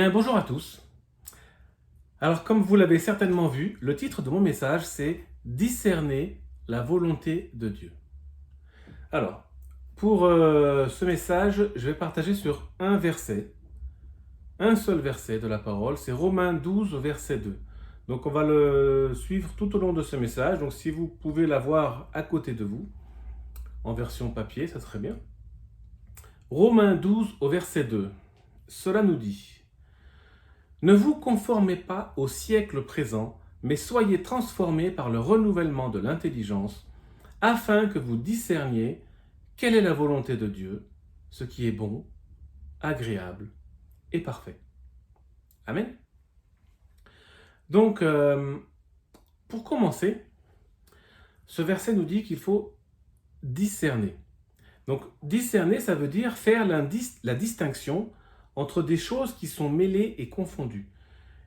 Bien, bonjour à tous. Alors, comme vous l'avez certainement vu, le titre de mon message, c'est Discerner la volonté de Dieu. Alors, pour ce message, je vais partager sur un seul verset de la parole, c'est Romains 12 au verset 2. Donc, on va le suivre tout au long de ce message. Donc, si vous pouvez l'avoir à côté de vous, en version papier, ça serait bien. Romains 12 au verset 2. Cela nous dit: Ne vous conformez pas au siècle présent, mais soyez transformés par le renouvellement de l'intelligence, afin que vous discerniez quelle est la volonté de Dieu, ce qui est bon, agréable et parfait. Amen. Donc, pour commencer, ce verset nous dit qu'il faut discerner. Donc, discerner, ça veut dire faire la distinction entre des choses qui sont mêlées et confondues.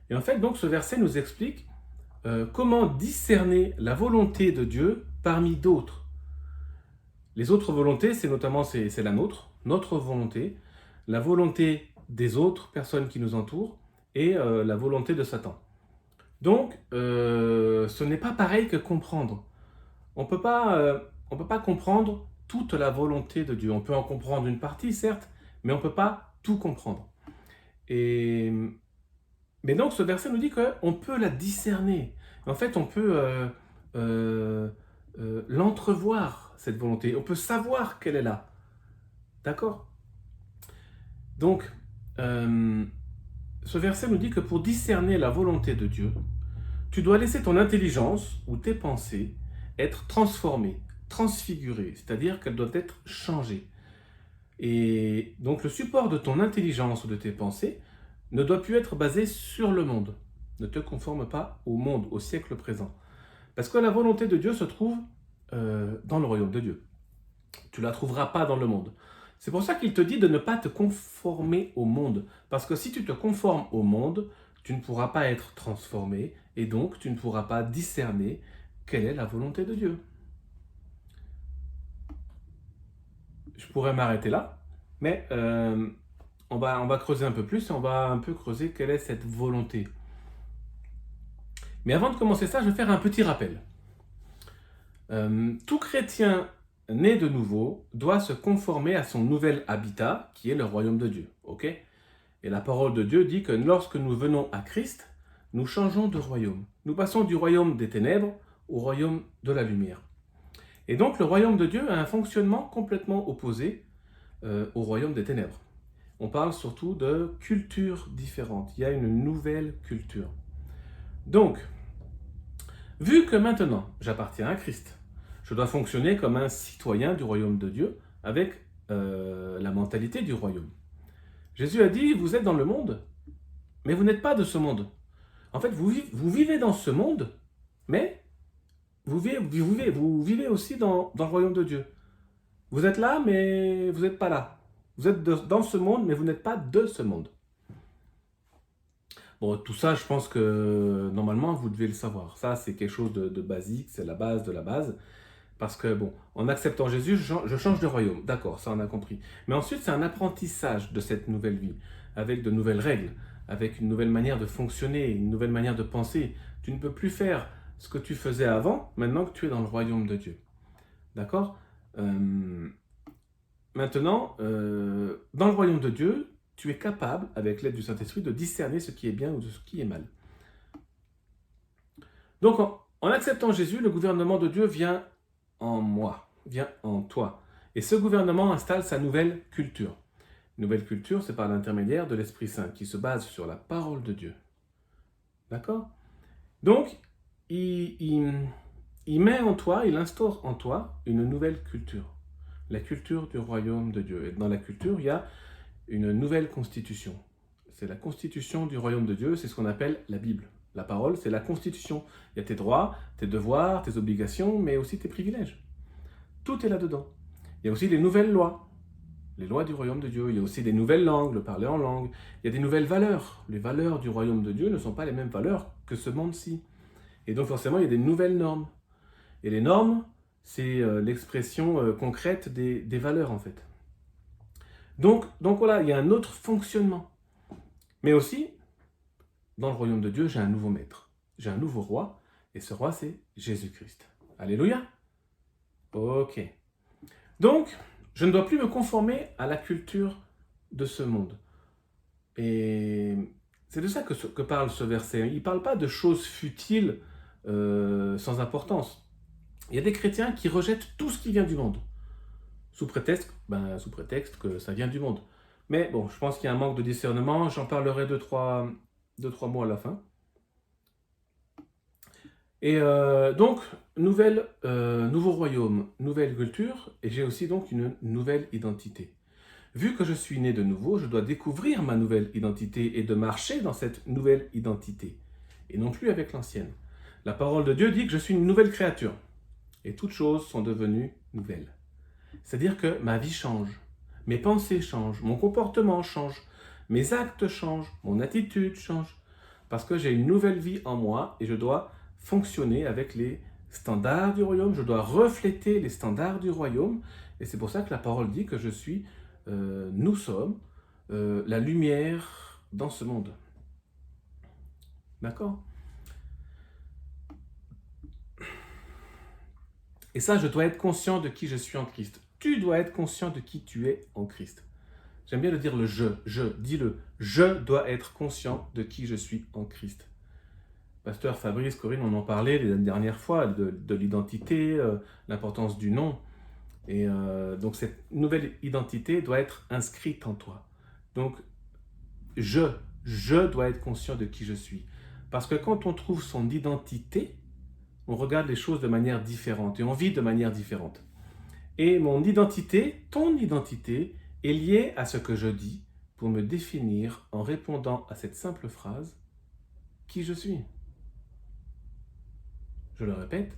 Et en fait, donc, ce verset nous explique comment discerner la volonté de Dieu parmi d'autres. Les autres volontés, c'est la nôtre, notre volonté, la volonté des autres personnes qui nous entourent et la volonté de Satan. Donc, ce n'est pas pareil que comprendre. On ne peut pas comprendre toute la volonté de Dieu. On peut en comprendre une partie, certes, mais on ne peut pas tout comprendre. Mais donc, ce verset nous dit qu'on peut la discerner. En fait, on peut l'entrevoir, cette volonté. On peut savoir qu'elle est là. D'accord? Donc, ce verset nous dit que pour discerner la volonté de Dieu, tu dois laisser ton intelligence ou tes pensées être transformées, transfigurées, c'est-à-dire qu'elles doivent être changées. Et donc, le support de ton intelligence ou de tes pensées ne doit plus être basé sur le monde. Ne te conforme pas au monde, au siècle présent. Parce que la volonté de Dieu se trouve dans le royaume de Dieu. Tu ne la trouveras pas dans le monde. C'est pour ça qu'il te dit de ne pas te conformer au monde. Parce que si tu te conformes au monde, tu ne pourras pas être transformé et donc tu ne pourras pas discerner quelle est la volonté de Dieu. Je pourrais m'arrêter là, mais on va creuser un peu plus et on va un peu creuser quelle est cette volonté. Mais avant de commencer ça, je vais faire un petit rappel. Tout chrétien né de nouveau doit se conformer à son nouvel habitat, qui est le royaume de Dieu. Ok? Et la parole de Dieu dit que lorsque nous venons à Christ, nous changeons de royaume. Nous passons du royaume des ténèbres au royaume de la lumière. Et donc le royaume de Dieu a un fonctionnement complètement opposé au royaume des ténèbres. On parle surtout de cultures différentes. Il y a une nouvelle culture. Donc, vu que maintenant j'appartiens à Christ, je dois fonctionner comme un citoyen du royaume de Dieu avec la mentalité du royaume. Jésus a dit, vous êtes dans le monde, mais vous n'êtes pas de ce monde. En fait, vous vivez dans ce monde, mais vous vivez aussi dans le royaume de Dieu. Vous êtes là, mais vous n'êtes pas là. Vous êtes dans ce monde, mais vous n'êtes pas de ce monde. Bon, tout ça, je pense que normalement, vous devez le savoir. Ça, c'est quelque chose de basique, c'est la base de la base. Parce que, bon, en acceptant Jésus, je change de royaume. D'accord, ça, on a compris. Mais ensuite, c'est un apprentissage de cette nouvelle vie, avec de nouvelles règles, avec une nouvelle manière de fonctionner, une nouvelle manière de penser. Tu ne peux plus faire ce que tu faisais avant, maintenant que tu es dans le royaume de Dieu. D'accord? Maintenant, dans le royaume de Dieu, tu es capable, avec l'aide du Saint-Esprit, de discerner ce qui est bien ou de ce qui est mal. Donc, en acceptant Jésus, le gouvernement de Dieu vient en moi, vient en toi. Et ce gouvernement installe sa nouvelle culture. Nouvelle culture, c'est par l'intermédiaire de l'Esprit Saint, qui se base sur la parole de Dieu. D'accord? Donc, il met en toi, il instaure en toi une nouvelle culture. La culture du royaume de Dieu. Et dans la culture, il y a une nouvelle constitution. C'est la constitution du royaume de Dieu, c'est ce qu'on appelle la Bible. La parole, c'est la constitution. Il y a tes droits, tes devoirs, tes obligations, mais aussi tes privilèges. Tout est là-dedans. Il y a aussi les nouvelles lois, les lois du royaume de Dieu. Il y a aussi des nouvelles langues, le parler en langue. Il y a des nouvelles valeurs. Les valeurs du royaume de Dieu ne sont pas les mêmes valeurs que ce monde-ci. Et donc forcément, il y a des nouvelles normes. Et les normes, c'est l'expression concrète des valeurs en fait. Donc voilà, il y a un autre fonctionnement. Mais aussi, dans le royaume de Dieu, j'ai un nouveau maître, j'ai un nouveau roi, et ce roi, c'est Jésus-Christ. Alléluia. Ok. Donc, je ne dois plus me conformer à la culture de ce monde. Et c'est de ça que parle ce verset. Il ne parle pas de choses futiles, sans importance. Il y a des chrétiens qui rejettent tout ce qui vient du monde, sous prétexte que ça vient du monde. Mais bon, je pense qu'il y a un manque de discernement. J'en parlerai deux, trois mots à la fin. Et donc, nouveau royaume, nouvelle culture, et j'ai aussi donc une nouvelle identité. Vu que je suis né de nouveau, je dois découvrir ma nouvelle identité et de marcher dans cette nouvelle identité, et non plus avec l'ancienne. La parole de Dieu dit que je suis une nouvelle créature, et toutes choses sont devenues nouvelles. C'est-à-dire que ma vie change, mes pensées changent, mon comportement change, mes actes changent, mon attitude change, parce que j'ai une nouvelle vie en moi et je dois fonctionner avec les standards du royaume, je dois refléter les standards du royaume, et c'est pour ça que la parole dit que nous sommes la lumière dans ce monde. D'accord ? Et ça, je dois être conscient de qui je suis en Christ. Tu dois être conscient de qui tu es en Christ. J'aime bien le dire le dis-le. Je dois être conscient de qui je suis en Christ. Pasteur Fabrice, Corinne, on en parlait la dernière fois, de l'identité, l'importance du nom. Et donc cette nouvelle identité doit être inscrite en toi. Donc je dois être conscient de qui je suis. Parce que quand on trouve son identité, on regarde les choses de manière différente et on vit de manière différente. Et mon identité, ton identité, est liée à ce que je dis pour me définir en répondant à cette simple phrase « Qui je suis ?» Je le répète,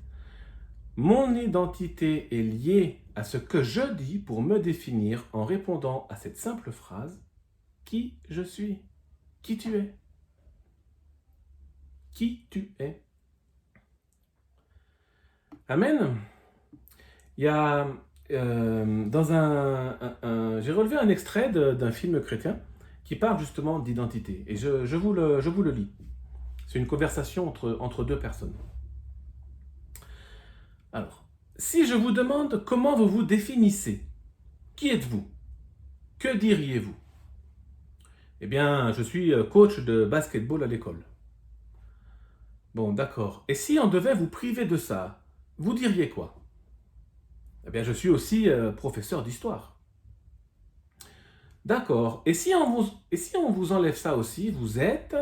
mon identité est liée à ce que je dis pour me définir en répondant à cette simple phrase « Qui je suis ?» Qui tu es? Qui tu es? Amen. Il y a j'ai relevé un extrait d'un film chrétien qui parle justement d'identité. Et je vous le lis. C'est une conversation entre deux personnes. Alors, si je vous demande comment vous vous définissez, qui êtes-vous? Que diriez-vous? Eh bien, je suis coach de basketball à l'école. Bon, d'accord. Et si on devait vous priver de ça, vous diriez quoi? Eh bien, je suis aussi professeur d'histoire. D'accord. Et si on vous enlève ça aussi, vous êtes...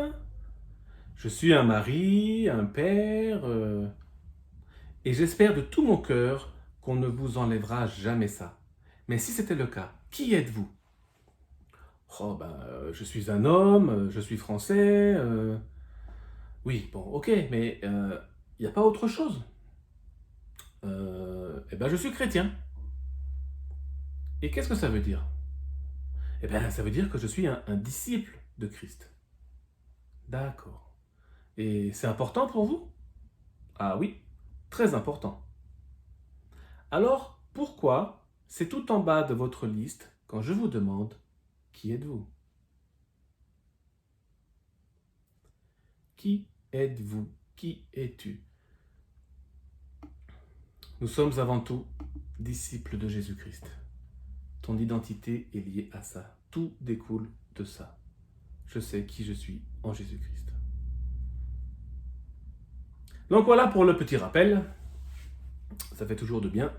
Je suis un mari, un père... Et j'espère de tout mon cœur qu'on ne vous enlèvera jamais ça. Mais si c'était le cas, qui êtes-vous? Oh, je suis un homme, je suis français... Oui, bon, ok, mais il n'y a pas autre chose. Je suis chrétien. Et qu'est-ce que ça veut dire? Eh bien, ça veut dire que je suis un disciple de Christ. D'accord. Et c'est important pour vous? Ah oui, très important. Alors, pourquoi c'est tout en bas de votre liste quand je vous demande qui êtes-vous? Qui êtes-vous? Qui es-tu? Nous sommes avant tout disciples de Jésus-Christ. Ton identité est liée à ça. Tout découle de ça. Je sais qui je suis en Jésus-Christ. Donc voilà pour le petit rappel. Ça fait toujours de bien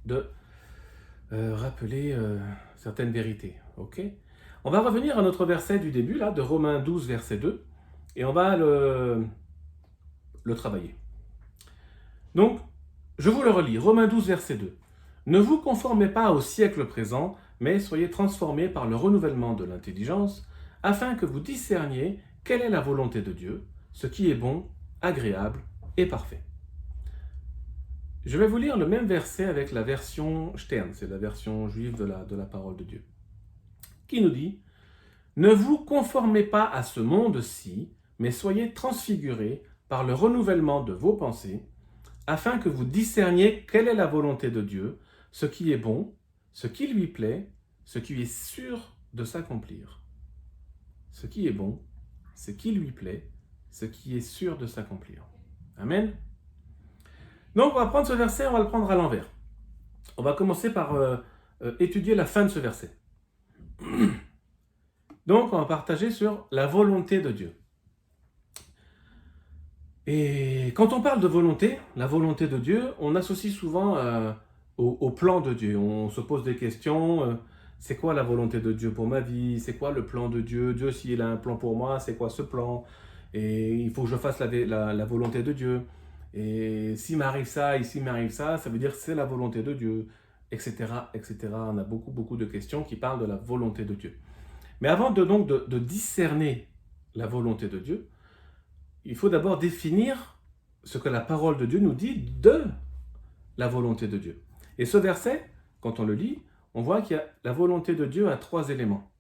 de rappeler certaines vérités. Ok ? On va revenir à notre verset du début, là, de Romains 12, verset 2, et on va le travailler. Donc, je vous le relis, Romains 12, verset 2. Ne vous conformez pas au siècle présent, mais soyez transformés par le renouvellement de l'intelligence, afin que vous discerniez quelle est la volonté de Dieu, ce qui est bon, agréable et parfait. Je vais vous lire le même verset avec la version Stern, c'est la version juive de la parole de Dieu, qui nous dit « Ne vous conformez pas à ce monde-ci, mais soyez transfigurés par le renouvellement de vos pensées, afin que vous discerniez quelle est la volonté de Dieu, ce qui est bon, ce qui lui plaît, ce qui est sûr de s'accomplir. » ce qui est bon, ce qui lui plaît, ce qui est sûr de s'accomplir. Amen. Donc on va prendre ce verset, on va le prendre à l'envers. On va commencer par étudier la fin de ce verset. Donc on va partager sur la volonté de Dieu. Et quand on parle de volonté, la volonté de Dieu, on associe souvent au plan de Dieu. On se pose des questions, c'est quoi la volonté de Dieu pour ma vie? C'est quoi le plan de Dieu? Dieu, s'il a un plan pour moi, c'est quoi ce plan? Et il faut que je fasse la volonté de Dieu. Et s'il m'arrive ça, et s'il m'arrive ça, ça veut dire que c'est la volonté de Dieu, etc., etc. On a beaucoup de questions qui parlent de la volonté de Dieu. Mais avant de discerner la volonté de Dieu, il faut d'abord définir ce que la parole de Dieu nous dit de la volonté de Dieu. Et ce verset, quand on le lit, on voit qu'il y a la volonté de Dieu à 3 éléments.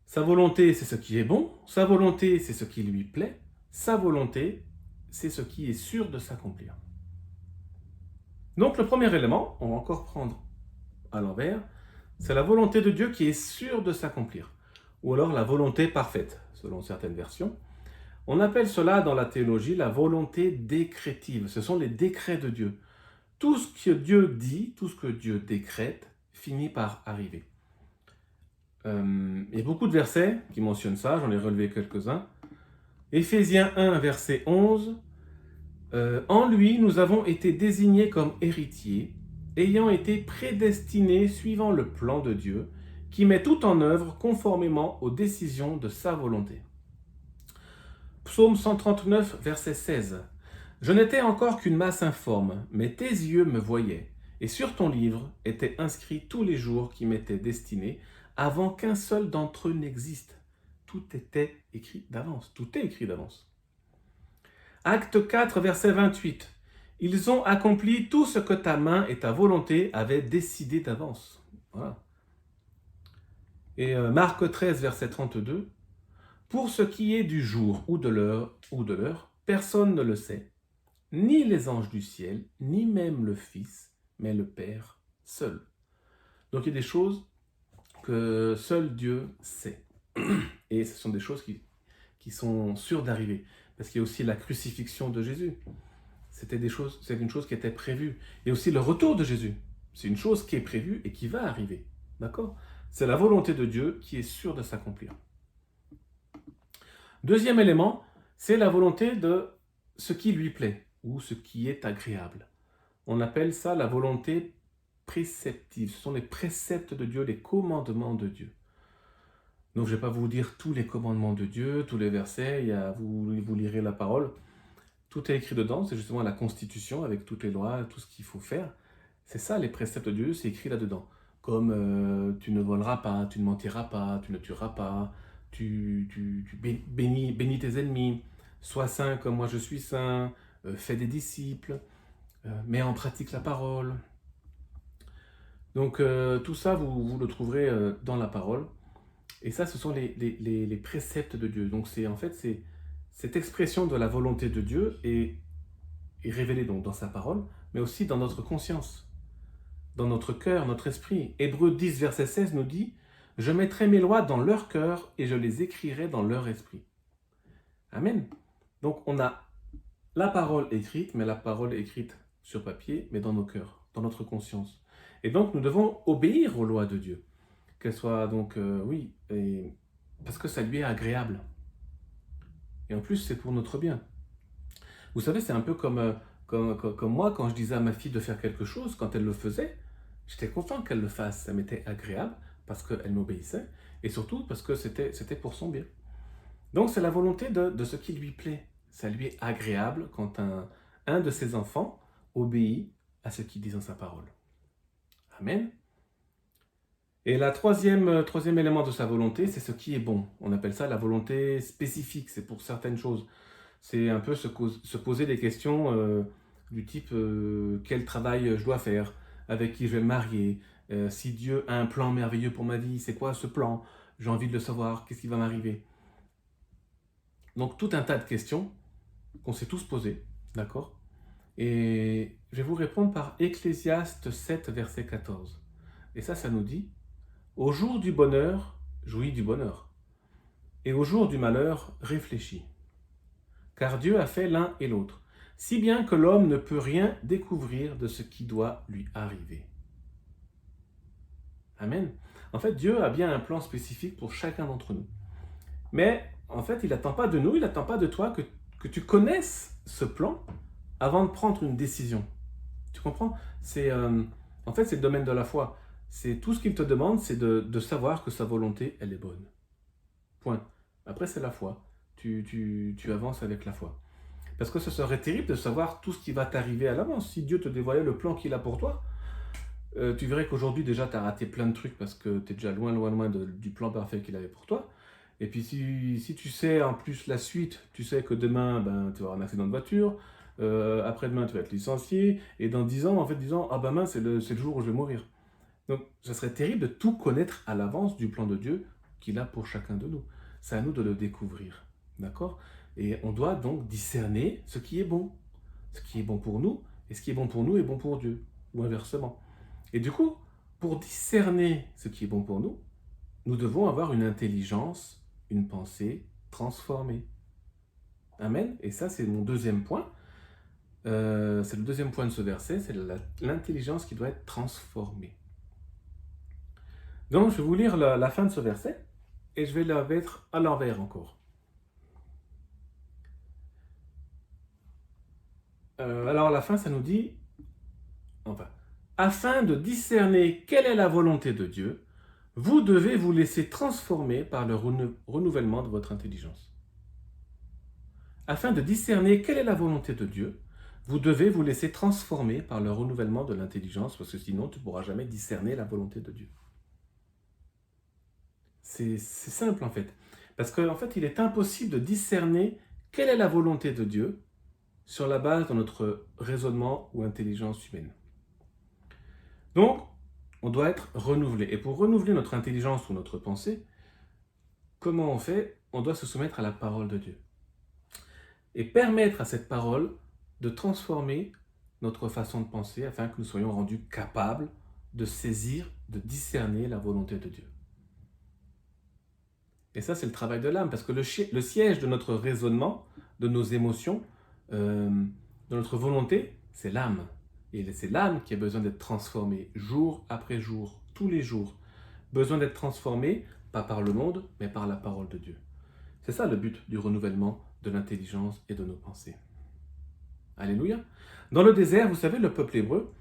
Sa volonté, c'est ce qui est bon. Sa volonté, c'est ce qui lui plaît. Sa volonté, c'est ce qui est sûr de s'accomplir. Donc le premier élément, on va encore prendre à l'envers, c'est la volonté de Dieu qui est sûre de s'accomplir. Ou alors la volonté parfaite, selon certaines versions. On appelle cela dans la théologie la volonté décrétive. Ce sont les décrets de Dieu. Tout ce que Dieu dit, tout ce que Dieu décrète, finit par arriver. Il y a beaucoup de versets qui mentionnent ça, j'en ai relevé quelques-uns. Éphésiens 1, verset 11. En lui, nous avons été désignés comme héritiers, ayant été prédestinés suivant le plan de Dieu, qui met tout en œuvre conformément aux décisions de sa volonté. Psaume 139, verset 16. Je n'étais encore qu'une masse informe, mais tes yeux me voyaient, et sur ton livre étaient inscrits tous les jours qui m'étaient destinés, avant qu'un seul d'entre eux n'existe. Tout était écrit d'avance. Tout est écrit d'avance. Acte 4, verset 28. Ils ont accompli tout ce que ta main et ta volonté avaient décidé d'avance. Voilà. Et Marc 13, verset 32. Pour ce qui est du jour ou de l'heure, personne ne le sait, ni les anges du ciel, ni même le Fils, mais le Père seul. Donc il y a des choses que seul Dieu sait. Et ce sont des choses qui sont sûres d'arriver. Parce qu'il y a aussi la crucifixion de Jésus. C'est une chose qui était prévue. Et aussi le retour de Jésus. C'est une chose qui est prévue et qui va arriver. D'accord? C'est la volonté de Dieu qui est sûre de s'accomplir. Deuxième élément, c'est la volonté de ce qui lui plaît ou ce qui est agréable. On appelle ça la volonté préceptive. Ce sont les préceptes de Dieu, les commandements de Dieu. Donc je ne vais pas vous dire tous les commandements de Dieu, tous les versets, vous lirez la parole. Tout est écrit dedans, c'est justement la constitution avec toutes les lois, tout ce qu'il faut faire. C'est ça les préceptes de Dieu, c'est écrit là-dedans. Comme tu ne voleras pas, tu ne mentiras pas, tu ne tueras pas, tu bénis tes ennemis, sois saint comme moi je suis saint, fais des disciples, mets en pratique la parole. Donc tout ça, vous le trouverez dans la parole. Et ça, ce sont les préceptes de Dieu. Donc c'est cette expression de la volonté de Dieu est révélée donc dans sa parole, mais aussi dans notre conscience, dans notre cœur, notre esprit. Hébreux 10, verset 16 nous dit « Je mettrai mes lois dans leur cœur et je les écrirai dans leur esprit. » Amen. Donc on a la parole écrite, mais la parole écrite sur papier, mais dans nos cœurs, dans notre conscience. Et donc nous devons obéir aux lois de Dieu. Qu'elles soient donc, parce que ça lui est agréable. Et en plus, c'est pour notre bien. Vous savez, c'est un peu comme moi, quand je disais à ma fille de faire quelque chose, quand elle le faisait, j'étais content qu'elle le fasse. Ça m'était agréable parce qu'elle m'obéissait et surtout parce que c'était pour son bien. Donc, c'est la volonté de ce qui lui plaît. Ça lui est agréable quand un de ses enfants obéit à ce qu'il dit dans sa parole. Amen. Et le troisième élément de sa volonté, c'est ce qui est bon. On appelle ça la volonté spécifique, c'est pour certaines choses. C'est un peu se poser des questions du type quel travail je dois faire, avec qui je vais me marier, si Dieu a un plan merveilleux pour ma vie, c'est quoi ce plan? J'ai envie de le savoir, qu'est-ce qui va m'arriver? Donc tout un tas de questions qu'on s'est tous posées, d'accord? Et je vais vous répondre par Ecclésiaste 7, verset 14. Et ça nous dit: au jour du bonheur, jouis du bonheur. Et au jour du malheur, réfléchis. Car Dieu a fait l'un et l'autre, si bien que l'homme ne peut rien découvrir de ce qui doit lui arriver. Amen. En fait, Dieu a bien un plan spécifique pour chacun d'entre nous. Mais en fait, il n'attend pas de nous, il n'attend pas de toi que tu connaisses ce plan avant de prendre une décision. Tu comprends? En fait, c'est le domaine de la foi. C'est tout ce qu'il te demande, c'est de savoir que sa volonté, elle est bonne. Point. Après, c'est la foi. Tu avances avec la foi. Parce que ce serait terrible de savoir tout ce qui va t'arriver à l'avance. Si Dieu te dévoilait le plan qu'il a pour toi, tu verrais qu'aujourd'hui déjà tu as raté plein de trucs parce que tu es déjà loin, loin, loin du plan parfait qu'il avait pour toi. Et puis si tu sais en plus la suite, tu sais que demain tu vas avoir un accident de voiture, après-demain tu vas être licencié, et dans 10 ans, en fait, 10 ans, ah ben mince, c'est le jour où je vais mourir. Donc ça serait terrible de tout connaître à l'avance du plan de Dieu qu'il a pour chacun de nous. C'est à nous de le découvrir. D'accord? Et on doit donc discerner ce qui est bon. Ce qui est bon pour nous, et ce qui est bon pour nous est bon pour Dieu. Ou inversement. Et du coup, pour discerner ce qui est bon pour nous, nous devons avoir une intelligence, une pensée transformée. Amen. Et ça, c'est mon deuxième point. C'est le deuxième point de ce verset, c'est l'intelligence qui doit être transformée. Donc, je vais vous lire la fin de ce verset, et je vais la mettre à l'envers encore. Alors, à la fin, ça nous dit, enfin, afin de discerner quelle est la volonté de Dieu, vous devez vous laisser transformer par le renouvellement de votre intelligence. Afin de discerner quelle est la volonté de Dieu, vous devez vous laisser transformer par le renouvellement de l'intelligence, parce que sinon tu ne pourras jamais discerner la volonté de Dieu. C'est simple en fait. Parce qu'en fait, il est impossible de discerner quelle est la volonté de Dieu sur la base de notre raisonnement ou intelligence humaine. Donc, on doit être renouvelé. Et pour renouveler notre intelligence ou notre pensée, comment on fait? On doit se soumettre à la parole de Dieu. Et permettre à cette parole de transformer notre façon de penser afin que nous soyons rendus capables de saisir, de discerner la volonté de Dieu. Et ça, c'est le travail de l'âme, parce que le siège de notre raisonnement, de nos émotions, de notre volonté, c'est l'âme. Et c'est l'âme qui a besoin d'être transformée jour après jour, tous les jours. Besoin d'être transformée, pas par le monde, mais par la parole de Dieu. C'est ça le but du renouvellement de l'intelligence et de nos pensées. Alléluia. Dans le désert, vous savez, le peuple hébreu,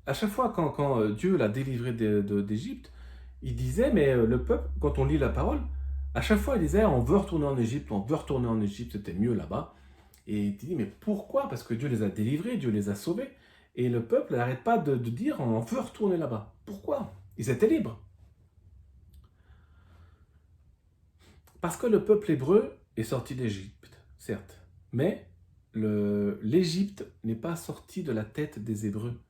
à chaque fois quand Dieu l'a délivré d'Égypte, il disait, mais le peuple, quand on lit la parole, à chaque fois il disait, on veut retourner en Égypte, c'était mieux là-bas. Et il dit, mais pourquoi? Parce que Dieu les a délivrés, Dieu les a sauvés. Et le peuple n'arrête pas de dire, on veut retourner là-bas. Pourquoi? Ils étaient libres. Parce que le peuple hébreu est sorti d'Égypte, certes. Mais l'Égypte n'est pas sortie de la tête des Hébreux.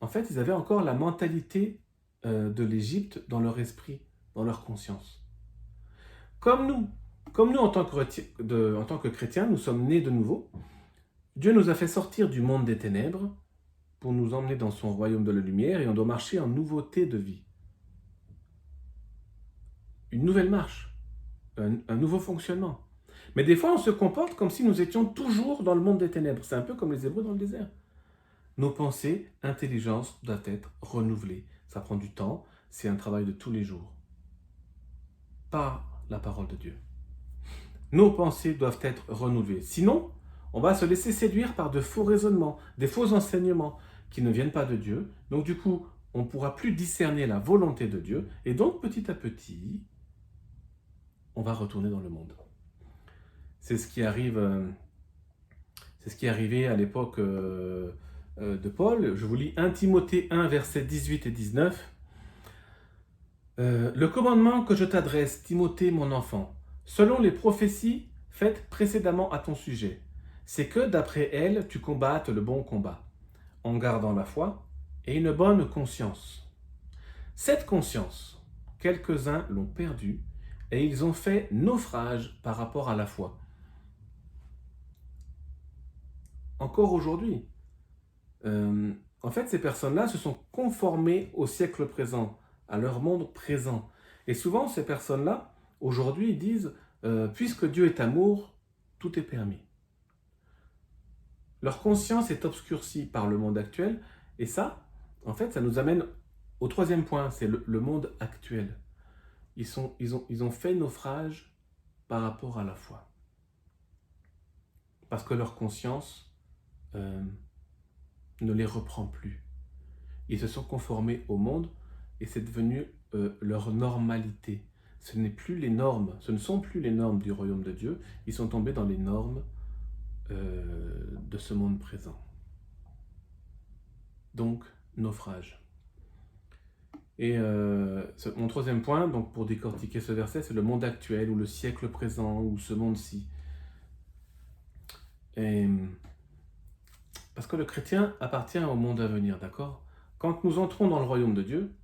En fait, ils avaient encore la mentalité de l'Égypte dans leur esprit, dans leur conscience. Comme nous en tant que chrétiens, nous sommes nés de nouveau. Dieu nous a fait sortir du monde des ténèbres pour nous emmener dans son royaume de la lumière, et on doit marcher en nouveauté de vie. Une nouvelle marche, un nouveau fonctionnement. Mais des fois, on se comporte comme si nous étions toujours dans le monde des ténèbres. C'est un peu comme les Hébreux dans le désert. Nos pensées, intelligence doivent être renouvelées. Ça prend du temps, c'est un travail de tous les jours. Par la parole de Dieu. Nos pensées doivent être renouvelées. Sinon, on va se laisser séduire par de faux raisonnements, des faux enseignements qui ne viennent pas de Dieu. Donc du coup, on ne pourra plus discerner la volonté de Dieu. Et donc, petit à petit, on va retourner dans le monde. C'est ce qui arrive... c'est ce qui est arrivé à l'époque de Paul. Je vous lis 1 Timothée 1, versets 18 et 19. Le commandement que je t'adresse, Timothée, mon enfant, selon les prophéties faites précédemment à ton sujet, c'est que d'après elles, tu combattes le bon combat, en gardant la foi et une bonne conscience. Cette conscience, quelques-uns l'ont perdue et ils ont fait naufrage par rapport à la foi. Encore aujourd'hui, en fait, ces personnes-là se sont conformées au siècle présent, à leur monde présent. Et souvent, ces personnes-là aujourd'hui, ils disent puisque Dieu est amour, tout est permis. Leur conscience est obscurcie par le monde actuel, et ça, en fait, ça nous amène au troisième point, c'est le monde actuel. Ils ont fait naufrage par rapport à la foi. Parce que leur conscience ne les reprend plus. Ils se sont conformés au monde et c'est devenu leur normalité. Ce ne sont plus les normes du royaume de Dieu, ils sont tombés dans les normes de ce monde présent. Donc, naufrage. Et mon troisième point, donc pour décortiquer ce verset, c'est le monde actuel, ou le siècle présent, ou ce monde-ci. Parce que le chrétien appartient au monde à venir, d'accord? Quand nous entrons dans le royaume de Dieu,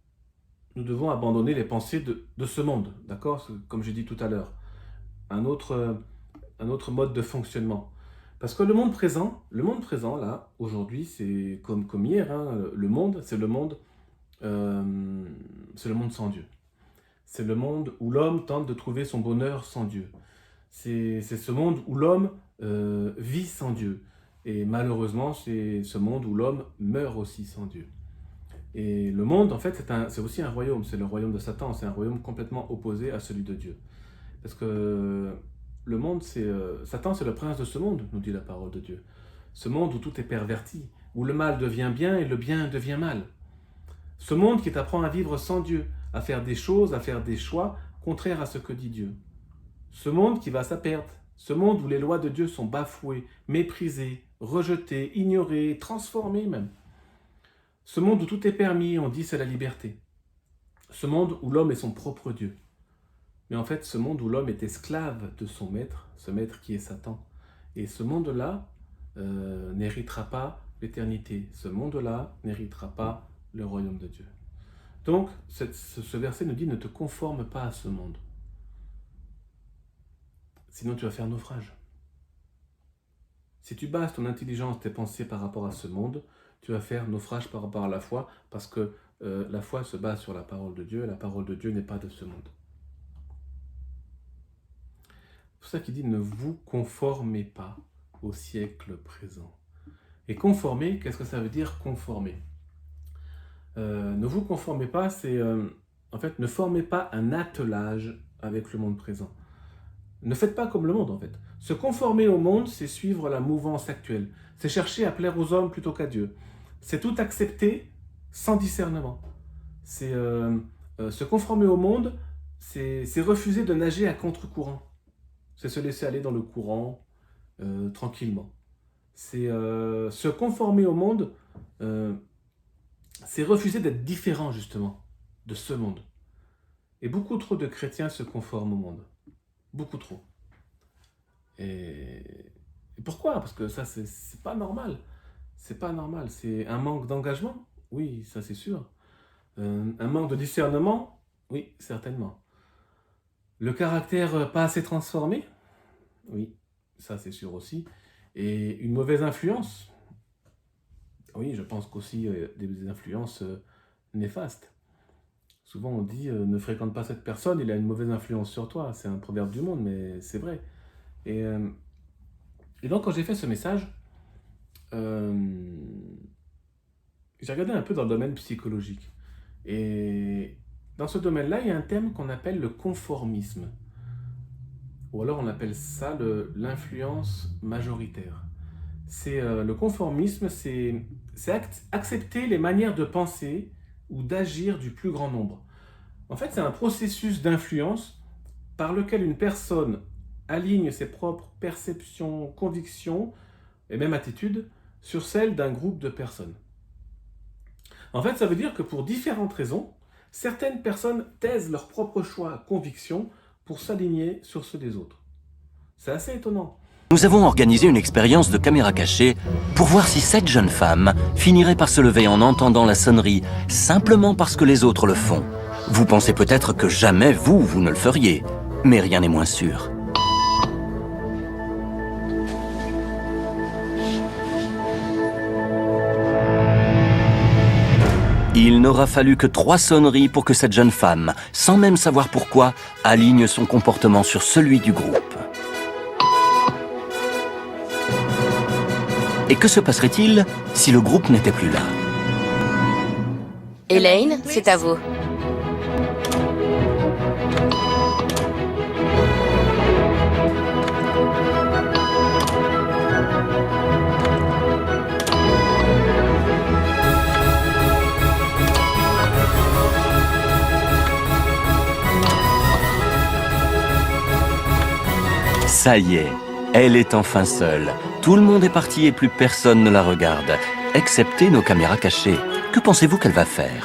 nous devons abandonner les pensées de ce monde, d'accord? Comme j'ai dit tout à l'heure, un autre mode de fonctionnement. Parce que le monde présent, là, aujourd'hui, c'est comme hier, hein, le monde, c'est le monde sans Dieu. C'est le monde où l'homme tente de trouver son bonheur sans Dieu. C'est ce monde où l'homme vit sans Dieu. Et malheureusement, c'est ce monde où l'homme meurt aussi sans Dieu. Et le monde, en fait, c'est aussi un royaume. C'est le royaume de Satan. C'est un royaume complètement opposé à celui de Dieu. Parce que le monde, Satan, c'est le prince de ce monde, nous dit la parole de Dieu. Ce monde où tout est perverti, où le mal devient bien et le bien devient mal. Ce monde qui t'apprend à vivre sans Dieu, à faire des choses, à faire des choix contraires à ce que dit Dieu. Ce monde qui va à sa perte. Ce monde où les lois de Dieu sont bafouées, méprisées, rejetées, ignorées, transformées même. Ce monde où tout est permis, on dit c'est la liberté. Ce monde où l'homme est son propre Dieu. Mais en fait, ce monde où l'homme est esclave de son maître, ce maître qui est Satan. Et ce monde-là n'héritera pas l'éternité. Ce monde-là n'héritera pas le royaume de Dieu. Donc, ce verset nous dit, ne te conforme pas à ce monde. Sinon, tu vas faire naufrage. Si tu bases ton intelligence, tes pensées par rapport à ce monde, tu vas faire naufrage par rapport à la foi, parce que la foi se base sur la parole de Dieu, et la parole de Dieu n'est pas de ce monde. C'est pour ça qu'il dit, ne vous conformez pas au siècle présent. Et conformer, qu'est-ce que ça veut dire conformer? Ne vous conformez pas, c'est en fait, ne formez pas un attelage avec le monde présent. Ne faites pas comme le monde, en fait. Se conformer au monde, c'est suivre la mouvance actuelle. C'est chercher à plaire aux hommes plutôt qu'à Dieu. C'est tout accepter sans discernement. C'est se conformer au monde, c'est refuser de nager à contre-courant. C'est se laisser aller dans le courant tranquillement. C'est se conformer au monde, c'est refuser d'être différent, justement, de ce monde. Et beaucoup trop de chrétiens se conforment au monde. Beaucoup trop. Et pourquoi? Parce que ça, c'est pas normal. C'est pas normal. C'est un manque d'engagement? Oui, ça c'est sûr. Un manque de discernement? Oui, certainement. Le caractère pas assez transformé? Oui, ça c'est sûr aussi. Et une mauvaise influence? Oui, je pense qu'aussi des influences néfastes. Souvent on dit ne fréquente pas cette personne, il a une mauvaise influence sur toi. C'est un proverbe du monde, mais c'est vrai. Et donc quand j'ai fait ce message, j'ai regardé un peu dans le domaine psychologique. Et dans ce domaine-là, il y a un thème qu'on appelle le conformisme. Ou alors on appelle ça l'influence majoritaire. Le conformisme, c'est accepter les manières de penser ou d'agir du plus grand nombre. En fait, c'est un processus d'influence par lequel une personne aligne ses propres perceptions, convictions et même attitudes sur celles d'un groupe de personnes. En fait, ça veut dire que pour différentes raisons, certaines personnes taisent leurs propres choix, convictions pour s'aligner sur ceux des autres. C'est assez étonnant. Nous avons organisé une expérience de caméra cachée pour voir si cette jeune femme finirait par se lever en entendant la sonnerie, simplement parce que les autres le font. Vous pensez peut-être que jamais vous ne le feriez, mais rien n'est moins sûr. Il n'aura fallu que 3 sonneries pour que cette jeune femme, sans même savoir pourquoi, aligne son comportement sur celui du groupe. Et que se passerait-il si le groupe n'était plus là? Elaine, c'est à vous. Ça y est, elle est enfin seule. Tout le monde est parti et plus personne ne la regarde, excepté nos caméras cachées. Que pensez-vous qu'elle va faire?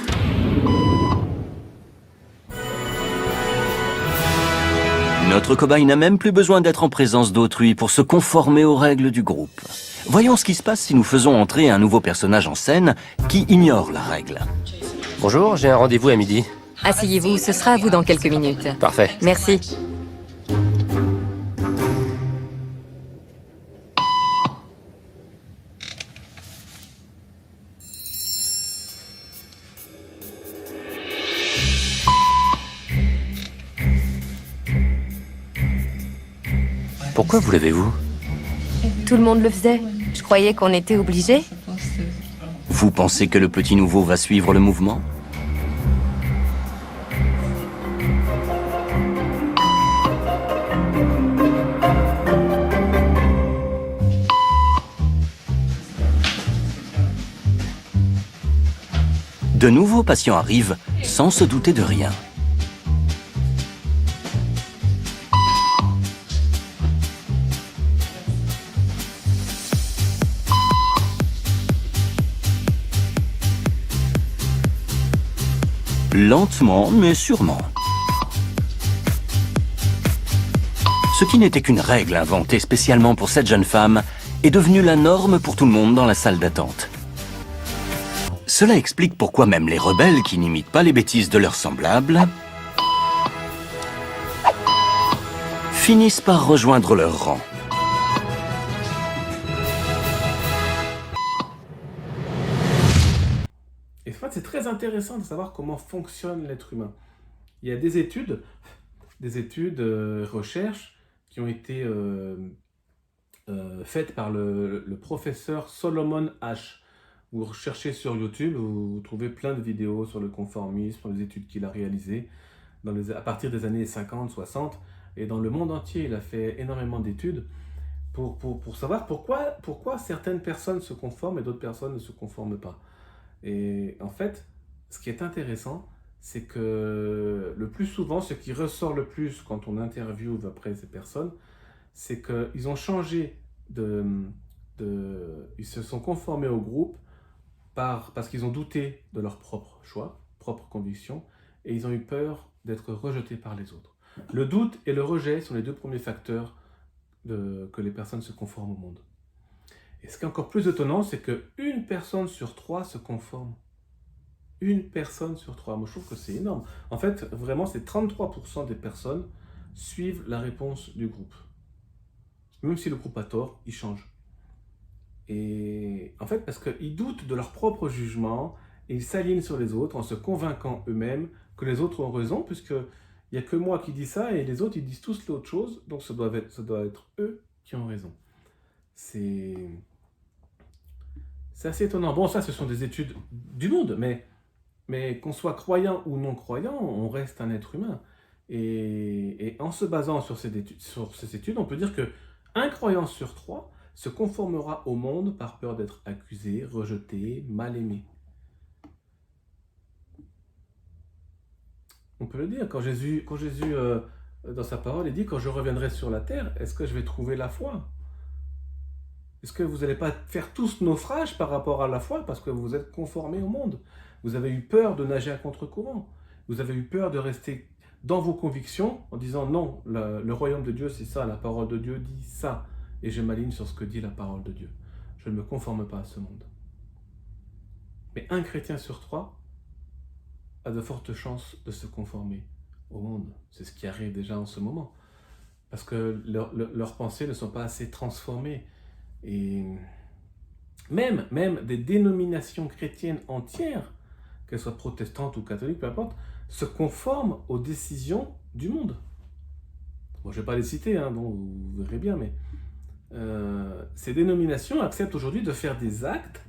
Notre cobaye n'a même plus besoin d'être en présence d'autrui pour se conformer aux règles du groupe. Voyons ce qui se passe si nous faisons entrer un nouveau personnage en scène qui ignore la règle. Bonjour, j'ai un rendez-vous à midi. Asseyez-vous, ce sera à vous dans quelques minutes. Parfait. Merci. Pourquoi vous levez-vous? Tout le monde le faisait. Je croyais qu'on était obligés. Vous pensez que le petit nouveau va suivre le mouvement? De nouveaux patients arrivent sans se douter de rien. Lentement, mais sûrement. Ce qui n'était qu'une règle inventée spécialement pour cette jeune femme est devenu la norme pour tout le monde dans la salle d'attente. Cela explique pourquoi même les rebelles qui n'imitent pas les bêtises de leurs semblables finissent par rejoindre leur rang. Et en fait, c'est très intéressant de savoir comment fonctionne l'être humain. Il y a des études, recherches qui ont été faites par le professeur Solomon Asch. Vous recherchez sur YouTube, vous trouvez plein de vidéos sur le conformisme, les études qu'il a réalisées à partir des années 50, 60. Et dans le monde entier, il a fait énormément d'études pour savoir pourquoi certaines personnes se conforment et d'autres personnes ne se conforment pas. Et en fait, ce qui est intéressant, c'est que le plus souvent, ce qui ressort le plus quand on interviewe après ces personnes, c'est qu'ils ont changé ils se sont conformés au groupe parce qu'ils ont douté de leur propre choix, propre conviction, et ils ont eu peur d'être rejetés par les autres. Le doute et le rejet sont les 2 premiers facteurs que les personnes se conforment au monde. Et ce qui est encore plus étonnant, c'est qu'une personne sur 3 se conforme. Une personne sur 3. Moi, je trouve que c'est énorme. En fait, vraiment, c'est 33% des personnes suivent la réponse du groupe. Même si le groupe a tort, ils changent. Et en fait, parce qu'ils doutent de leur propre jugement, et ils s'alignent sur les autres en se convainquant eux-mêmes que les autres ont raison, puisqu'il n'y a que moi qui dis ça, et les autres, ils disent tous l'autre chose, donc ça doit être eux qui ont raison. C'est assez étonnant. Bon, ça, ce sont des études du monde, mais qu'on soit croyant ou non croyant, on reste un être humain. Et en se basant sur ces études, on peut dire qu'un croyant sur 3 se conformera au monde par peur d'être accusé, rejeté, mal aimé. On peut le dire, quand Jésus dans sa parole, il dit « Quand je reviendrai sur la terre, est-ce que je vais trouver la foi ?» Est-ce que vous n'allez pas faire tous naufrage par rapport à la foi parce que vous vous êtes conformés au monde? Vous avez eu peur de nager à contre-courant. Vous avez eu peur de rester dans vos convictions en disant « Non, le royaume de Dieu, c'est ça, la parole de Dieu dit ça. » Et je m'aligne sur ce que dit la parole de Dieu. Je ne me conforme pas à ce monde. Mais un chrétien sur 3 a de fortes chances de se conformer au monde. C'est ce qui arrive déjà en ce moment. Parce que leurs pensées ne sont pas assez transformées. Et même des dénominations chrétiennes entières qu'elle soit protestante ou catholique, peu importe, se conforme aux décisions du monde. Bon, je ne vais pas les citer, hein, bon, vous verrez bien, mais ces dénominations acceptent aujourd'hui de faire des actes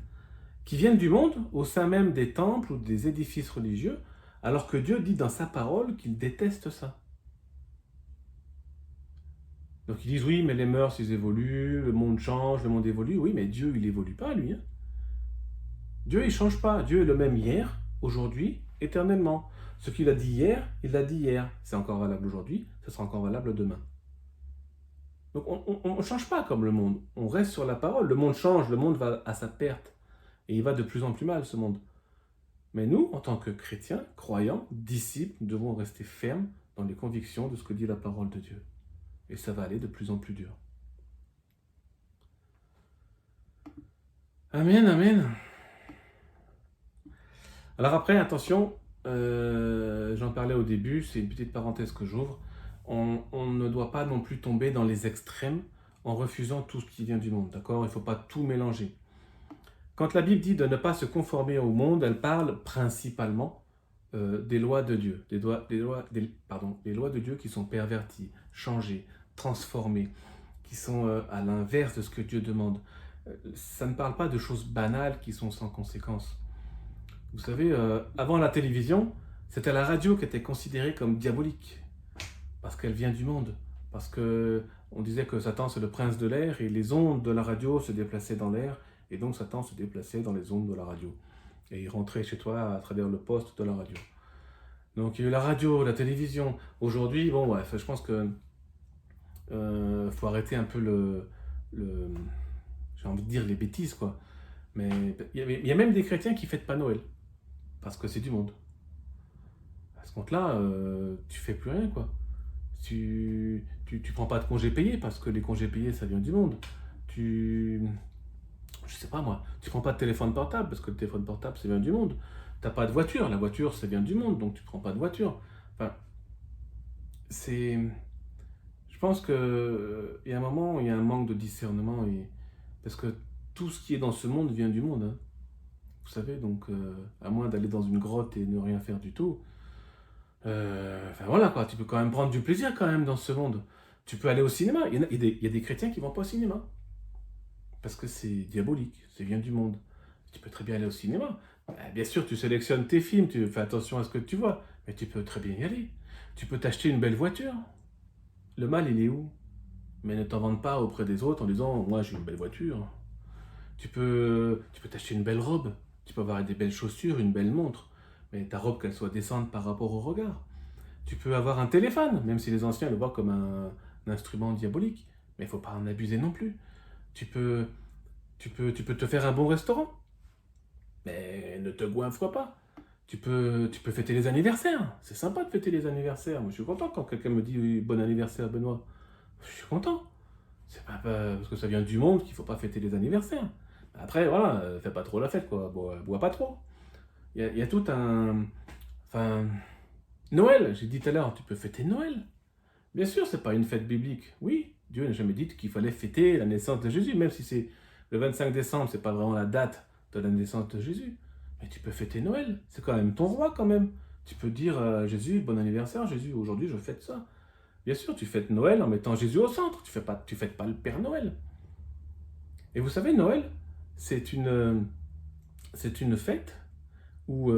qui viennent du monde au sein même des temples ou des édifices religieux, alors que Dieu dit dans sa parole qu'il déteste ça. Donc ils disent oui, mais les mœurs, ils évoluent, le monde change, le monde évolue. Oui, mais Dieu, il évolue pas, lui. Hein. Dieu, il change pas. Dieu est le même hier, aujourd'hui, éternellement. Ce qu'il a dit hier, il l'a dit hier. C'est encore valable aujourd'hui, ce sera encore valable demain. Donc on ne change pas comme le monde. On reste sur la parole. Le monde change, le monde va à sa perte. Et il va de plus en plus mal, ce monde. Mais nous, en tant que chrétiens, croyants, disciples, nous devons rester fermes dans les convictions de ce que dit la parole de Dieu. Et ça va aller de plus en plus dur. Amen, amen. Alors après, attention, j'en parlais au début, c'est une petite parenthèse que j'ouvre. On ne doit pas non plus tomber dans les extrêmes en refusant tout ce qui vient du monde, d'accord? Il ne faut pas tout mélanger. Quand la Bible dit de ne pas se conformer au monde, elle parle principalement des lois de Dieu, des lois de Dieu qui sont perverties, changées, transformées, qui sont à l'inverse de ce que Dieu demande. Ça ne parle pas de choses banales qui sont sans conséquence. Vous savez, avant la télévision, c'était la radio qui était considérée comme diabolique, parce qu'elle vient du monde, parce qu'on disait que Satan c'est le prince de l'air, et les ondes de la radio se déplaçaient dans l'air, et donc Satan se déplaçait dans les ondes de la radio. Et il rentrait chez toi à travers le poste de la radio. Donc il y a eu la radio, la télévision. Aujourd'hui, bon bref, je pense que faut arrêter un peu j'ai envie de dire les bêtises, quoi. Mais il y a même des chrétiens qui ne fêtent pas Noël. Parce que c'est du monde. À ce compte-là, tu fais plus rien, quoi. Tu prends pas de congés payés, parce que les congés payés, ça vient du monde. Je sais pas moi, tu prends pas de téléphone portable, parce que le téléphone portable, ça vient du monde. T'as pas de voiture, la voiture, ça vient du monde, donc tu prends pas de voiture. Enfin, je pense qu'il y a un moment où il y a un manque de discernement, parce que tout ce qui est dans ce monde vient du monde. Hein. Vous savez, donc, à moins d'aller dans une grotte et ne rien faire du tout, enfin voilà quoi, tu peux quand même prendre du plaisir quand même dans ce monde. Tu peux aller au cinéma, il y a des chrétiens qui vont pas au cinéma. Parce que c'est diabolique, ça vient du monde. Tu peux très bien aller au cinéma. Bien sûr, tu sélectionnes tes films, tu fais attention à ce que tu vois, mais tu peux très bien y aller. Tu peux t'acheter une belle voiture. Le mal, il est où? Mais ne t'en vante pas auprès des autres en disant « moi j'ai une belle voiture ». Tu peux t'acheter une belle robe, tu peux avoir des belles chaussures, une belle montre, mais ta robe qu'elle soit décente par rapport au regard. Tu peux avoir un téléphone, même si les anciens le voient comme un instrument diabolique, mais il ne faut pas en abuser non plus. Tu peux te faire un bon restaurant, mais ne te goinfre pas. Tu peux fêter les anniversaires. C'est sympa de fêter les anniversaires. Moi, je suis content quand quelqu'un me dit oui, bon anniversaire, Benoît. Je suis content. C'est pas parce que ça vient du monde qu'il ne faut pas fêter les anniversaires. Après, voilà, fais pas trop la fête, quoi. Bois pas trop. Il y a tout un... Enfin... Noël, j'ai dit tout à l'heure, tu peux fêter Noël. Bien sûr, c'est pas une fête biblique. Oui, Dieu n'a jamais dit qu'il fallait fêter la naissance de Jésus, même si c'est le 25 décembre, c'est pas vraiment la date de la naissance de Jésus. Mais tu peux fêter Noël, c'est quand même ton roi quand même. Tu peux dire à Jésus, bon anniversaire Jésus, aujourd'hui je fête ça. Bien sûr, tu fêtes Noël en mettant Jésus au centre, tu fêtes pas le Père Noël. Et vous savez, Noël, c'est une fête où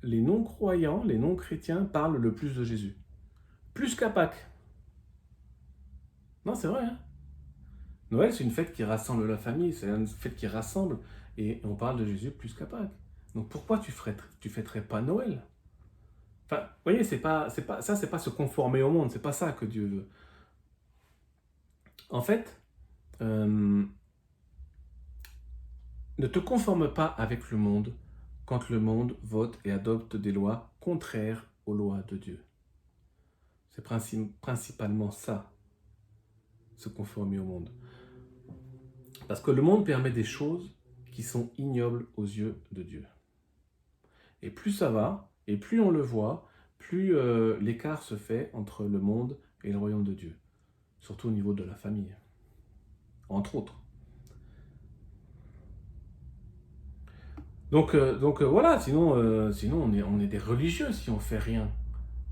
les non-croyants, les non-chrétiens parlent le plus de Jésus. Plus qu'à Pâques. Non, c'est vrai, hein. Noël, c'est une fête qui rassemble la famille, c'est une fête qui rassemble, et on parle de Jésus plus qu'à Pâques. Donc pourquoi tu fêterais pas Noël? Enfin, vous voyez, c'est pas se conformer au monde, c'est pas ça que Dieu veut. En fait, ne te conforme pas avec le monde quand le monde vote et adopte des lois contraires aux lois de Dieu. C'est principalement ça, se conformer au monde. Parce que le monde permet des choses qui sont ignobles aux yeux de Dieu. Et plus ça va, et plus on le voit, plus l'écart se fait entre le monde et le royaume de Dieu. Surtout au niveau de la famille, entre autres. Donc voilà, sinon on est des religieux si on fait rien.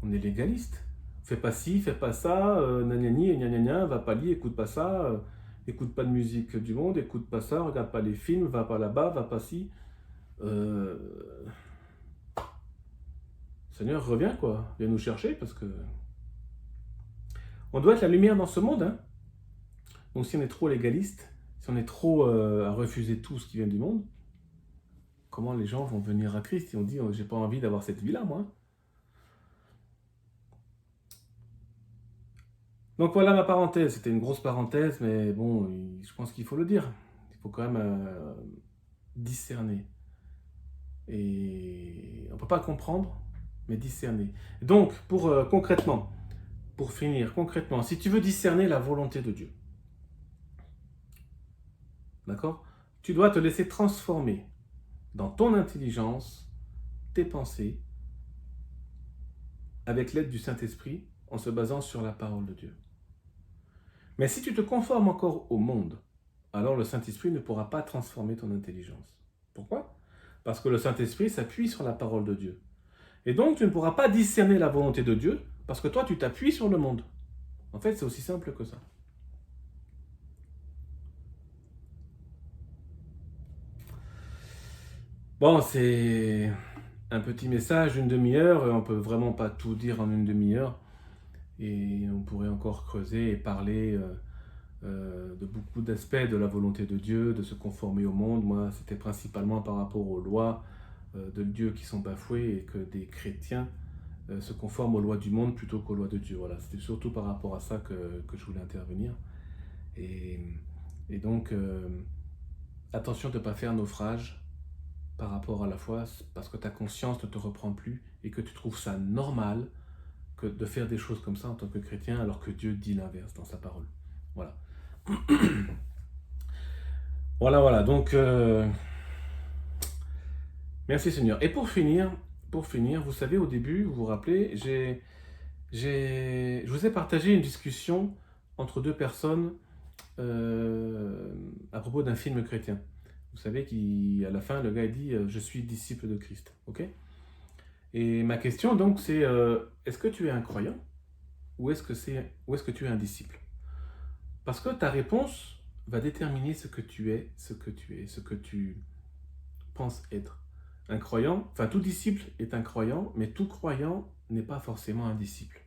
On est légaliste. Fais pas ci, fais pas ça, nanani, et gna gna gna, va pas lire, écoute pas ça, écoute pas de musique du monde, écoute pas ça, regarde pas les films, va pas là-bas, va pas ci. Euh, Seigneur, reviens quoi, viens nous chercher parce que on doit être la lumière dans ce monde. Hein. Donc si on est trop légaliste, si on est trop à refuser tout ce qui vient du monde, comment les gens vont venir à Christ? Ils ont dit, j'ai pas envie d'avoir cette vie-là, moi. Donc voilà ma parenthèse. C'était une grosse parenthèse, mais bon, je pense qu'il faut le dire. Il faut quand même discerner. Et on ne peut pas comprendre, mais discerner. Donc, concrètement, pour finir, concrètement, si tu veux discerner la volonté de Dieu, d'accord? Tu dois te laisser transformer dans ton intelligence, tes pensées, avec l'aide du Saint-Esprit, en se basant sur la parole de Dieu. Mais si tu te conformes encore au monde, alors le Saint-Esprit ne pourra pas transformer ton intelligence. Pourquoi? Parce que le Saint-Esprit s'appuie sur la parole de Dieu. Et donc tu ne pourras pas discerner la volonté de Dieu, parce que toi tu t'appuies sur le monde. En fait, c'est aussi simple que ça. Bon, c'est un petit message, une demi-heure, on ne peut vraiment pas tout dire en une demi-heure. Et on pourrait encore creuser et parler de beaucoup d'aspects de la volonté de Dieu, de se conformer au monde. Moi, c'était principalement par rapport aux lois de Dieu qui sont bafouées et que des chrétiens se conforment aux lois du monde plutôt qu'aux lois de Dieu. Voilà, c'était surtout par rapport à ça que je voulais intervenir. Et, et donc, attention de ne pas faire naufrage par rapport à la foi, parce que ta conscience ne te reprend plus et que tu trouves ça normal que de faire des choses comme ça en tant que chrétien, alors que Dieu dit l'inverse dans sa parole. Voilà. Voilà. Donc, merci Seigneur. Et pour finir, vous savez, au début, vous vous rappelez, je vous ai partagé une discussion entre deux personnes à propos d'un film chrétien. Vous savez qu'à la fin, le gars dit « Je suis disciple de Christ ». Ok ? Et ma question, donc, c'est est-ce que tu es un croyant ou est-ce que tu es un disciple? Parce que ta réponse va déterminer ce que tu es, ce que tu penses être. Un croyant, enfin tout disciple est un croyant, mais tout croyant n'est pas forcément un disciple.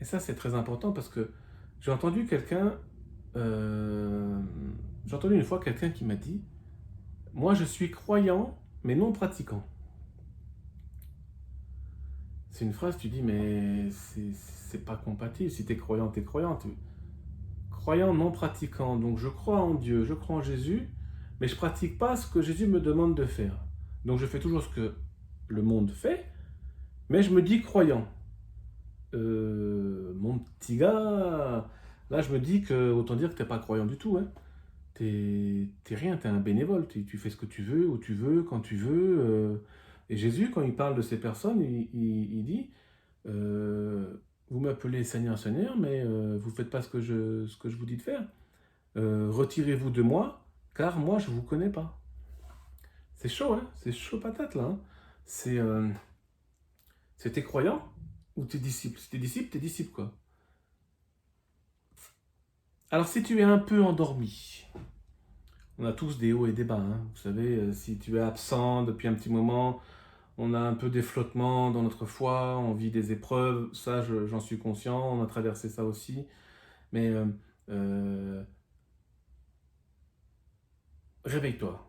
Et ça, c'est très important parce que j'ai entendu une fois quelqu'un qui m'a dit « Moi, je suis croyant, mais non pratiquant. » C'est une phrase, tu dis, mais c'est pas compatible. Si t'es croyant, t'es croyant. Croyant, non pratiquant. Donc je crois en Dieu, je crois en Jésus, mais je pratique pas ce que Jésus me demande de faire. Donc je fais toujours ce que le monde fait, mais je me dis croyant. Mon petit gars, là je me dis que, autant dire que t'es pas croyant du tout. Hein. T'es rien, t'es un bénévole. Tu fais ce que tu veux, où tu veux, quand tu veux. Et Jésus, quand il parle de ces personnes, il dit vous m'appelez Seigneur, Seigneur, mais vous ne faites pas ce que je vous dis de faire. Retirez-vous de moi, car moi, je ne vous connais pas. C'est chaud, hein? C'est chaud patate, là. Hein? C'est t'es croyant ou t'es disciple? Si t'es disciple, quoi. Alors, si tu es un peu endormi, on a tous des hauts et des bas. Hein. Vous savez, si tu es absent depuis un petit moment, on a un peu des flottements dans notre foi, on vit des épreuves, ça j'en suis conscient, on a traversé ça aussi. Mais réveille-toi.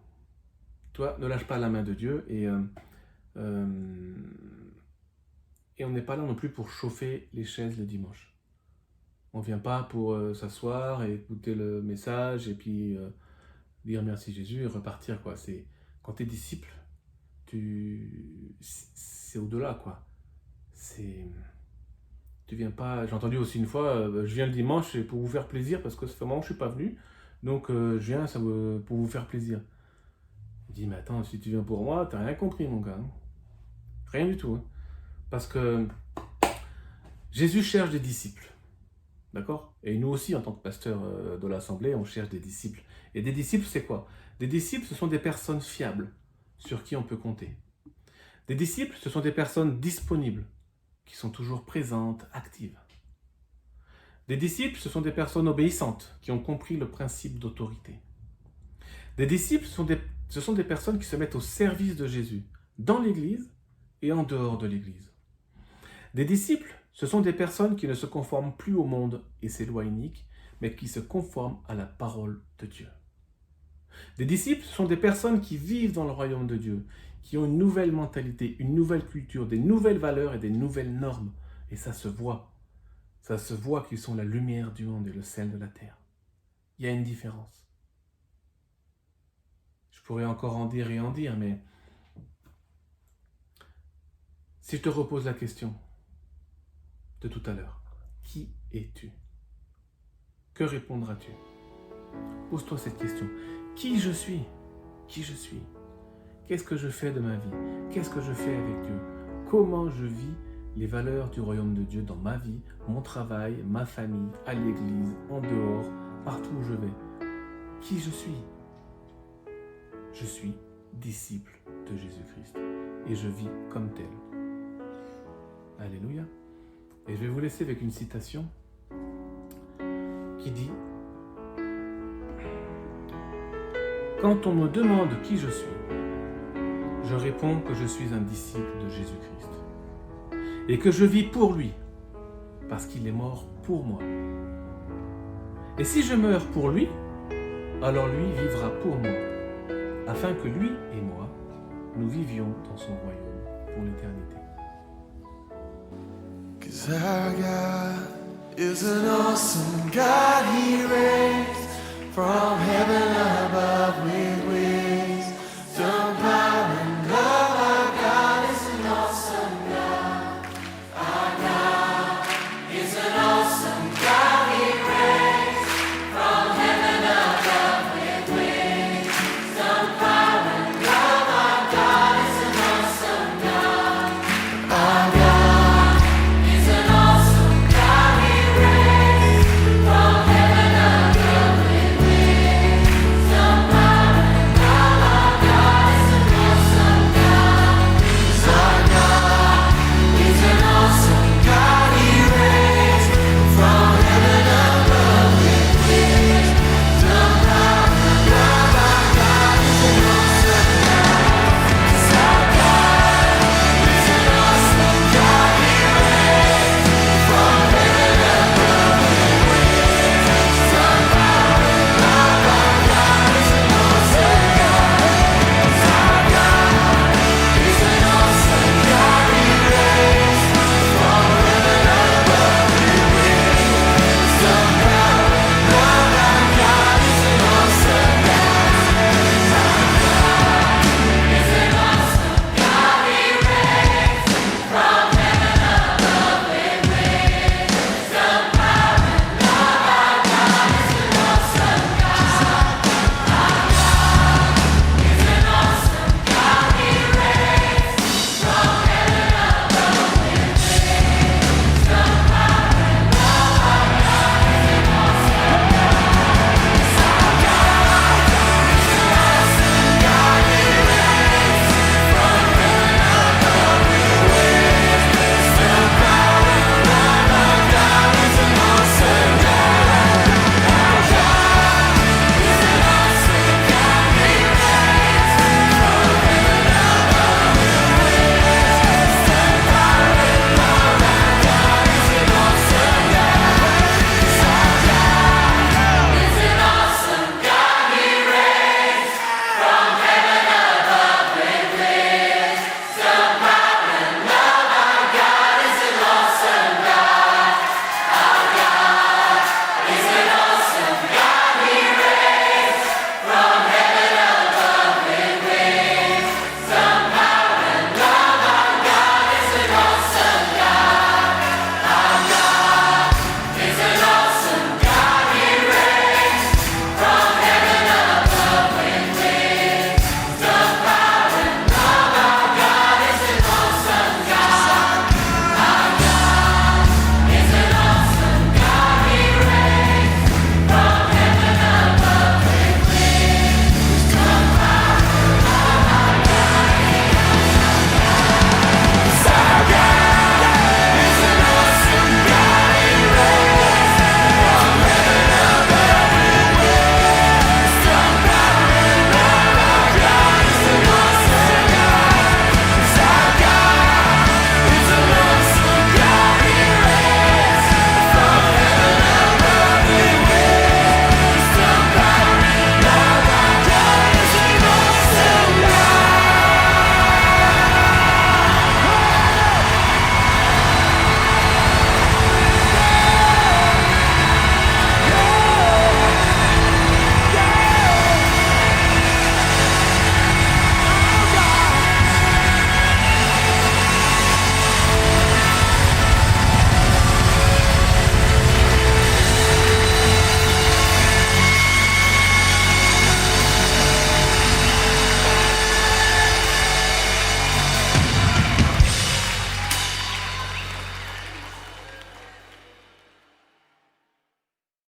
Toi, ne lâche pas la main de Dieu et on n'est pas là non plus pour chauffer les chaises le dimanche. On ne vient pas pour s'asseoir et écouter le message et puis dire merci Jésus et repartir, quoi. C'est quand tu es disciple, c'est au-delà, quoi. Tu viens pas. J'ai entendu aussi une fois, je viens le dimanche pour vous faire plaisir parce que ça fait un moment que je suis pas venu, donc je viens pour vous faire plaisir. Je dis mais attends, si tu viens pour moi, t'as rien compris mon gars, hein. Rien du tout, hein. Parce que Jésus cherche des disciples. D'accord? Et nous aussi, en tant que pasteur de l'Assemblée, on cherche des disciples. Et des disciples, c'est quoi? Des disciples, ce sont des personnes fiables, sur qui on peut compter. Des disciples, ce sont des personnes disponibles, qui sont toujours présentes, actives. Des disciples, ce sont des personnes obéissantes, qui ont compris le principe d'autorité. Des disciples, ce sont des personnes qui se mettent au service de Jésus, dans l'Église et en dehors de l'Église. Des disciples, ce sont des personnes qui ne se conforment plus au monde et ses lois iniques, mais qui se conforment à la parole de Dieu. Des disciples, ce sont des personnes qui vivent dans le royaume de Dieu, qui ont une nouvelle mentalité, une nouvelle culture, des nouvelles valeurs et des nouvelles normes. Et ça se voit. Ça se voit qu'ils sont la lumière du monde et le sel de la terre. Il y a une différence. Je pourrais encore en dire et en dire, mais si je te repose la question de tout à l'heure, qui es-tu? Que répondras-tu? Pose-toi cette question. Qui je suis? Qui je suis? Qu'est-ce que je fais de ma vie? Qu'est-ce que je fais avec Dieu? Comment je vis les valeurs du royaume de Dieu dans ma vie, mon travail, ma famille, à l'église, en dehors, partout où je vais? Qui je suis? Je suis disciple de Jésus-Christ et je vis comme tel. Alléluia. Et je vais vous laisser avec une citation qui dit: quand on me demande qui je suis, je réponds que je suis un disciple de Jésus-Christ et que je vis pour lui, parce qu'il est mort pour moi. Et si je meurs pour lui, alors lui vivra pour moi, afin que lui et moi, nous vivions dans son royaume pour l'éternité. 'Cause our God is an awesome God. He reigns from heaven above.